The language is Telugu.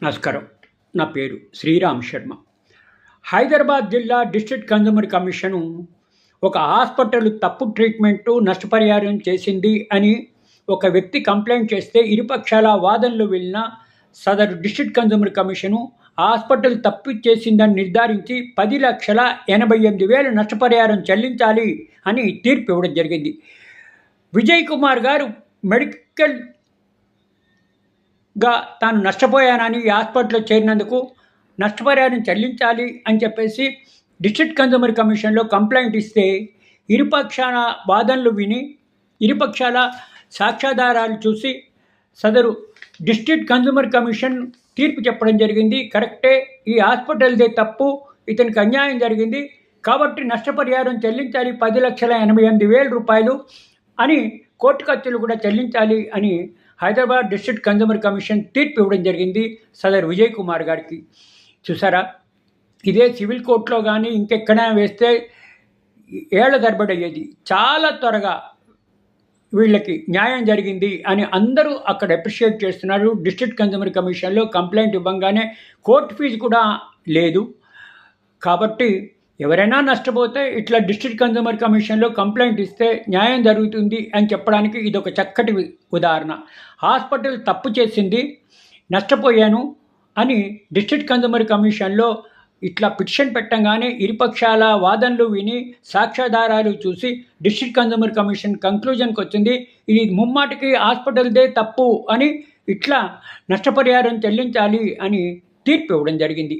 నమస్కారం. నా పేరు శ్రీరామ్ శర్మ. హైదరాబాద్ జిల్లా డిస్ట్రిక్ట్ కన్జ్యూమర్ కమిషను ఒక హాస్పిటల్ తప్పు ట్రీట్మెంటు నష్టపరిహారం చేసింది అని ఒక వ్యక్తి కంప్లైంట్ చేస్తే ఇరుపక్షాల వాదనలు వెళ్ళిన సదరు డిస్ట్రిక్ట్ కన్జ్యూమర్ కమిషను హాస్పిటల్ తప్పు చేసిందని నిర్ధారించి 10,88,000 నష్టపరిహారం చెల్లించాలి అని తీర్పు ఇవ్వడం జరిగింది. విజయ్ కుమార్ గారు మెడికల్ తాను నష్టపోయానని ఈ హాస్పిటల్లో చేరినందుకు నష్టపరిహారం చెల్లించాలి అని చెప్పేసి డిస్ట్రిక్ట్ కన్జ్యూమర్ కమిషన్లో కంప్లైంట్ ఇస్తే ఇరుపక్షాల వాదనలు విని ఇరుపక్షాల సాక్ష్యాధారాలు చూసి సదరు డిస్ట్రిక్ట్ కన్జ్యూమర్ కమిషన్ తీర్పు చెప్పడం జరిగింది. కరెక్టే, ఈ హాస్పిటల్దే తప్పు, ఇతనికి అన్యాయం జరిగింది కాబట్టి నష్టపరిహారం చెల్లించాలి 10,88,000 రూపాయలు అని కోర్టు ఖర్చులు కూడా చెల్లించాలి అని హైదరాబాద్ డిస్ట్రిక్ట్ కన్జ్యూమర్ కమిషన్ తీర్పు ఇవ్వడం జరిగింది సదర్ విజయ్ కుమార్ గారికి. చూసారా, ఇదే సివిల్ కోర్టులో కానీ ఇంకెక్కడైనా వేస్తే ఏళ్ల తరబడి అయ్యేది. చాలా త్వరగా వీళ్ళకి న్యాయం జరిగింది అని అందరూ అక్కడ అప్రిషియేట్ చేస్తున్నారు. డిస్ట్రిక్ట్ కన్జ్యూమర్ కమిషన్లో కంప్లైంట్ ఇవ్వగానే కోర్టు ఫీజు కూడా లేదు. కాబట్టి ఎవరైనా నష్టపోతే ఇట్లా డిస్ట్రిక్ట్ కన్జ్యూమర్ కమిషన్లో కంప్లైంట్ ఇస్తే న్యాయం జరుగుతుంది అని చెప్పడానికి ఇదొక చక్కటి ఉదాహరణ. హాస్పిటల్ తప్పు చేసింది, నష్టపోయాను అని డిస్ట్రిక్ట్ కన్జ్యూమర్ కమిషన్లో ఇట్లా పిటిషన్ పెట్టంగానే ఇరుపక్షాల వాదనలు విని సాక్ష్యాధారాలు చూసి డిస్ట్రిక్ట్ కన్జ్యూమర్ కమిషన్ కంక్లూజన్కి వచ్చింది ఇది ముమ్మాటికి హాస్పిటల్దే తప్పు అని, ఇట్లా నష్టపరిహారం చెల్లించాలి అని తీర్పు ఇవ్వడం జరిగింది.